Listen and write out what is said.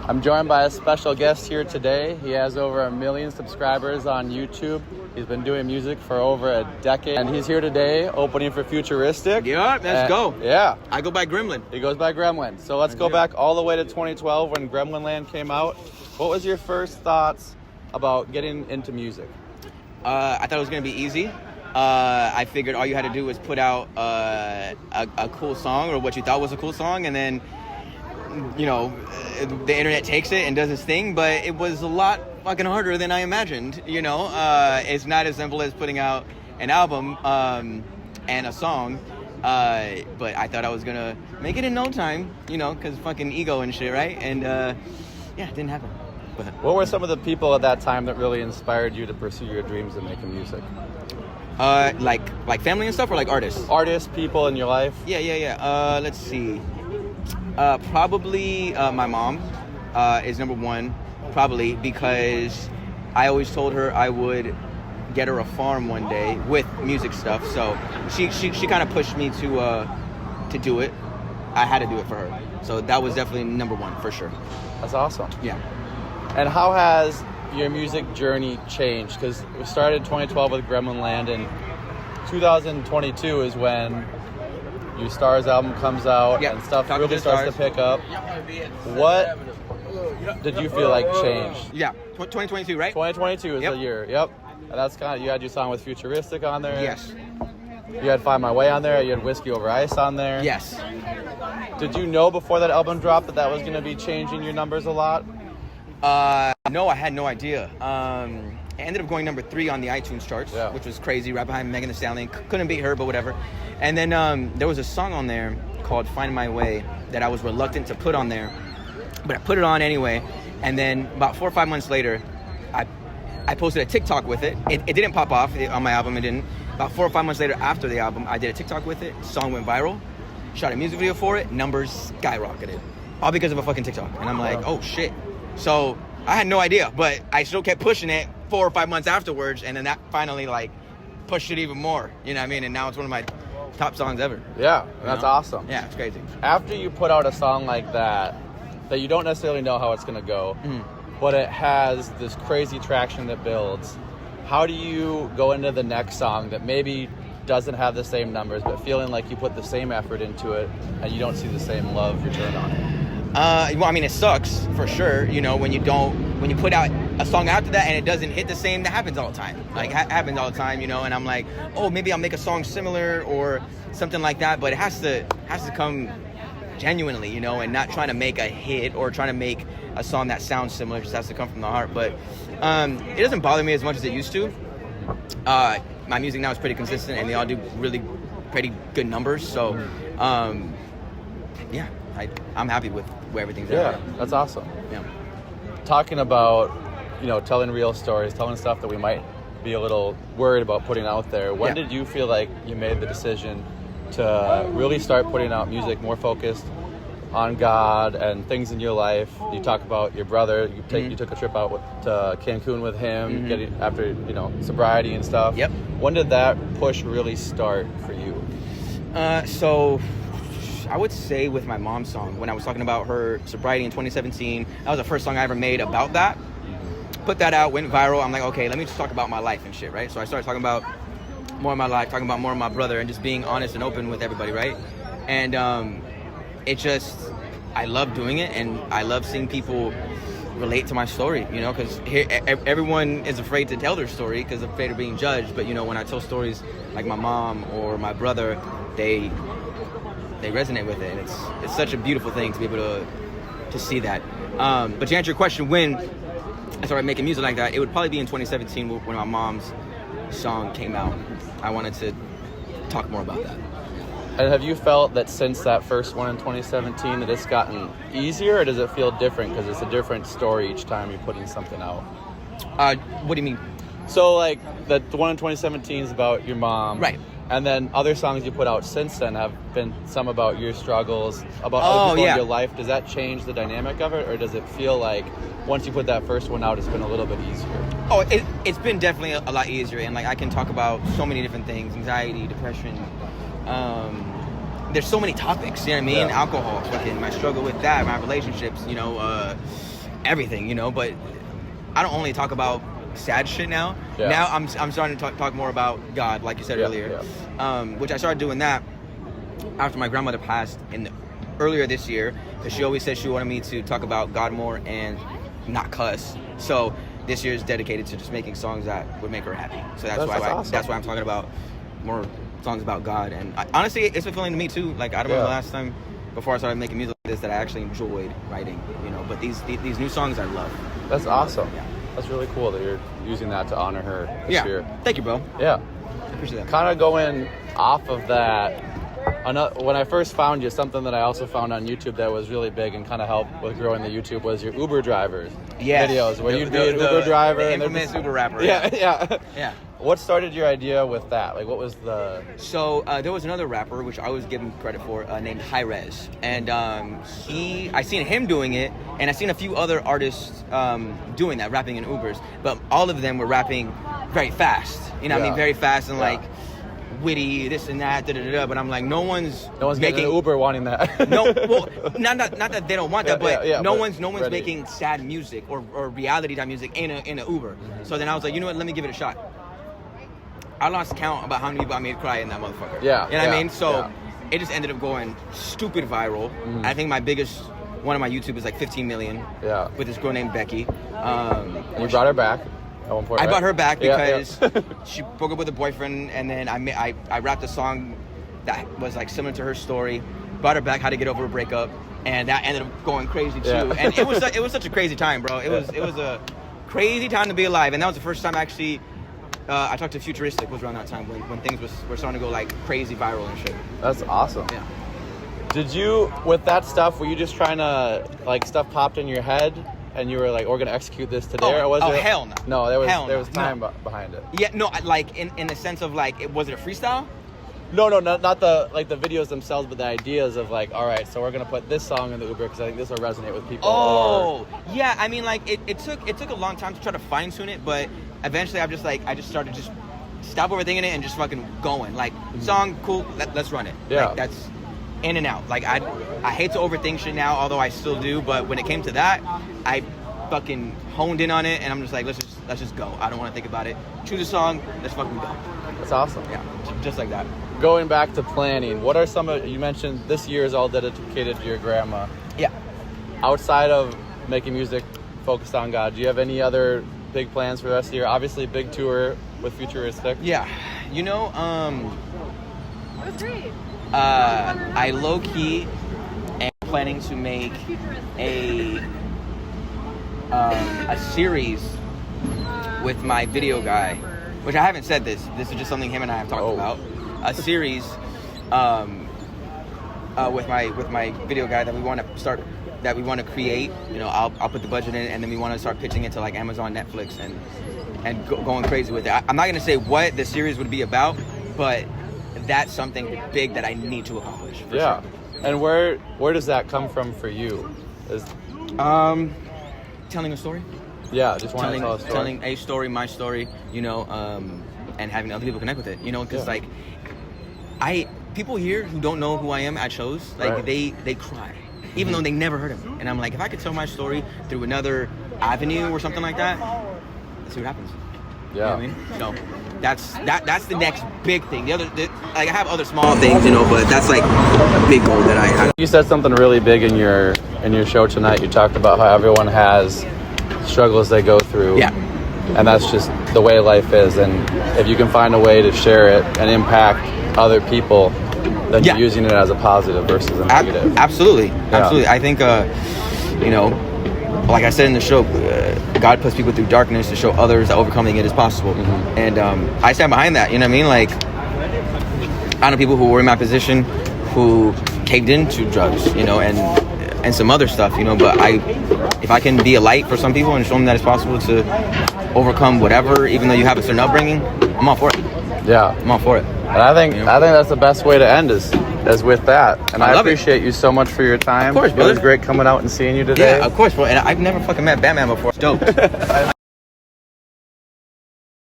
I'm joined by a special guest here today. He has over 1 million subscribers on YouTube. He's been doing music for over a decade. And he's here today opening for Futuristic. Yeah, let's go. Yeah. I go by Gremlin. He goes by Gremlin. So let's go back all the way to 2012 when Gremlin Land came out. What was your first thoughts about getting into music? I thought it was going to be easy. I figured all you had to do was put out a cool song or what you thought was a cool song, and then, you know, the internet takes it and does its thing. But it was a lot fucking harder than I imagined, you know. It's not as simple as putting out an album and a song. But I thought I was going to make it in no time, you know, because fucking ego and shit, right? And, yeah, it didn't happen. What were some of the people at that time that really inspired you to pursue your dreams of making music? Like family and stuff, or like artists? Artists, people in your life? Yeah. Let's see. Probably my mom is number one. Probably because I always told her I would get her a farm one day with music stuff. So she kind of pushed me to do it. I had to do it for her. So that was definitely number one for sure. That's awesome. Yeah. And how has your music journey changed? Because we started 2012 with Gremlin Land, and 2022 is when your Stars album comes out and stuff really starts to pick up. What did you feel like changed? Yeah, 2022, right? 2022 is the year, yep. And that's kind of, you had your song with Futuristic on there. Yes. You had Find My Way on there, you had Whiskey Over Ice on there. Yes. Did you know before that album dropped that was going to be changing your numbers a lot? No, I had no idea. It ended up going number 3 on the iTunes charts, which was crazy, right behind Megan Thee Stallion. Couldn't beat her, but whatever. And then there was a song on there called Find My Way that I was reluctant to put on there, but I put it on anyway. And then about 4 or 5 months later, I posted a TikTok with it. It didn't pop off on my album. It didn't. About 4 or 5 months later after the album, I did a TikTok with it. The song went viral. Shot a music video for it. Numbers skyrocketed. All because of a fucking TikTok. And I'm like, oh shit. So I had no idea, but I still kept pushing it 4 or 5 months afterwards, and then that finally like pushed it even more. You know what I mean? And now it's one of my top songs ever. Yeah, that's awesome. Yeah, it's crazy. After you put out a song like that you don't necessarily know how it's gonna go, but it has this crazy traction that builds, how do you go into the next song that maybe doesn't have the same numbers, but feeling like you put the same effort into it and you don't see the same love returned on it? Well, I mean, it sucks for sure. You know, when you put out a song after that and it doesn't hit the same, that happens all the time. Like, happens all the time, you know. And I'm like, oh, maybe I'll make a song similar or something like that. But it has to come genuinely, you know, and not trying to make a hit or trying to make a song that sounds similar. It just has to come from the heart. But it doesn't bother me as much as it used to. My music now is pretty consistent, and they all do really pretty good numbers. So, yeah. I'm happy with where everything's at. Yeah, that's awesome. Yeah. Talking about, you know, telling real stories, telling stuff that we might be a little worried about putting out there. When did you feel like you made the decision to really start putting out music more focused on God and things in your life? You talk about your brother. You took a trip out to Cancun with him, getting after, you know, sobriety and stuff. Yep. When did that push really start for you? So I would say with my mom's song, when I was talking about her sobriety in 2017, that was the first song I ever made about that. Put that out, went viral. I'm like, okay, let me just talk about my life and shit, right? So I started talking about more of my life, talking about more of my brother, and just being honest and open with everybody, right? And I love doing it, and I love seeing people relate to my story, you know, because everyone is afraid to tell their story because they're afraid of being judged. But, you know, when I tell stories like my mom or my brother, they resonate with it, and it's such a beautiful thing to be able to see that. But to answer your question, when I started making music like that, it would probably be in 2017 when my mom's song came out. I wanted to talk more about that. And have you felt that since that first one in 2017 that it's gotten easier, or does it feel different because it's a different story each time you're putting something out? What do you mean? So like the one in 2017 is about your mom, right? And then other songs you put out since then have been some about your struggles, about other people in your life. Does that change the dynamic of it, or does it feel like once you put that first one out, it's been a little bit easier? Oh, it's been definitely a lot easier, and like I can talk about so many different things: anxiety, depression. There's so many topics, you know what I mean? Yeah. Alcohol, fucking my struggle with that, my relationships, you know, everything, you know. But I don't only talk about sad shit now. Yeah. Now I'm starting to talk more about God, like you said earlier, which I started doing that after my grandmother passed earlier this year, because she always said she wanted me to talk about God more and not cuss. So this year is dedicated to just making songs that would make her happy. So that's why I'm talking about more songs about God. And honestly, it's fulfilling to me too. Like, I don't remember the last time before I started making music like this that I actually enjoyed writing, you know. But these new songs I love. That's awesome. Yeah. That's really cool that you're using that to honor her this year. Thank you, bro. Yeah. I appreciate that. Kind of going off of that, when I first found you, something that I also found on YouTube that was really big and kind of helped with growing the YouTube was your Uber drivers videos, where you'd be an Uber driver. The infamous Uber rapper. Yeah. What started your idea with that? Like, what was the... So, there was another rapper, which I always give him credit for, named High Res. And I seen him doing it, and I seen a few other artists doing that, rapping in Ubers. But all of them were rapping very fast. You know what I mean? Very fast and like witty, this and that, da-da-da-da. But I'm like, no one's making an Uber wanting that. No, well, not that they don't want that, but no one's ready. making sad music or reality type music in a Uber. Mm-hmm. So then I was like, you know what? Let me give it a shot. I lost count about how many people I made cry in that motherfucker. Yeah. You know what I mean? So it just ended up going stupid viral. Mm-hmm. I think my biggest one of my YouTube is like 15 million. Yeah. With this girl named Becky. You brought her back at one point. I brought her back because she broke up with a boyfriend, and then I rapped a song that was like similar to her story. Brought her back, how to get over a breakup, and that ended up going crazy too. Yeah. And it was such a crazy time, bro. It was a crazy time to be alive, and that was the first time actually. I talked to Futuristic, was around that time when things were starting to go like crazy viral and shit. That's awesome. Yeah. Did you, with that stuff, were you just trying to, like, stuff popped in your head and you were like, we're going to execute this today? Or was it? Hell no. No, there was time behind it. Yeah, no, like in the sense of like, was it a freestyle? No, not the videos themselves, but the ideas of like, all right, so we're gonna put this song in the Uber because I think this will resonate with people. Yeah, I mean, like it took a long time to try to fine tune it, but eventually I just started just stop overthinking it and just fucking going. Like, song cool, let's run it. Yeah, like, that's in and out. Like I hate to overthink shit now, although I still do. But when it came to that, I fucking honed in on it, and I'm just like, let's just go. I don't want to think about it. Choose a song, let's fucking go. That's awesome. Yeah, just like that. Going back to planning, what are some of, you mentioned this year is all dedicated to your grandma. Yeah. Outside of making music focused on God, do you have any other big plans for the rest of the year? Obviously, big tour with Futuristic. Yeah. You know, It was great. I low-key am planning to make a series with my video guy, which I haven't said this. This is just something him and I have talked about. A series with my video guy that we want to create. You know, I'll put the budget in, and then we want to start pitching it to like Amazon, Netflix, and going crazy with it. I'm not gonna say what the series would be about, but that's something big that I need to accomplish. For sure. And where does that come from for you? Telling a story. Yeah, just wanting to tell a story. Telling a story, my story, you know, and having other people connect with it, you know, because like people here who don't know who I am at shows, like they cry, even though they never heard of me. And I'm like, if I could tell my story through another avenue or something like that, let's see what happens. Yeah. You know what I mean? So that's the next big thing. Like I have other small things, you know, but that's like a big goal that I have. You said something really big in your show tonight. You talked about how everyone has struggles they go through. Yeah. And that's just the way life is. And if you can find a way to share it and impact other people, then you're using it as a positive versus a negative. Absolutely. I think, you know, like I said in the show, God puts people through darkness to show others that overcoming it is possible. Mm-hmm. And I stand behind that, you know what I mean? Like, I know people who were in my position who caved into drugs, you know, and some other stuff, you know, but if I can be a light for some people and show them that it's possible to overcome whatever, even though you have a certain upbringing, I'm all for it. Yeah. I'm all for it. And I think that's the best way to end is with that. And I appreciate you so much for your time. Of course, brother. It was great coming out and seeing you today. Yeah, of course, bro. And I've never fucking met Batman before. It's dope.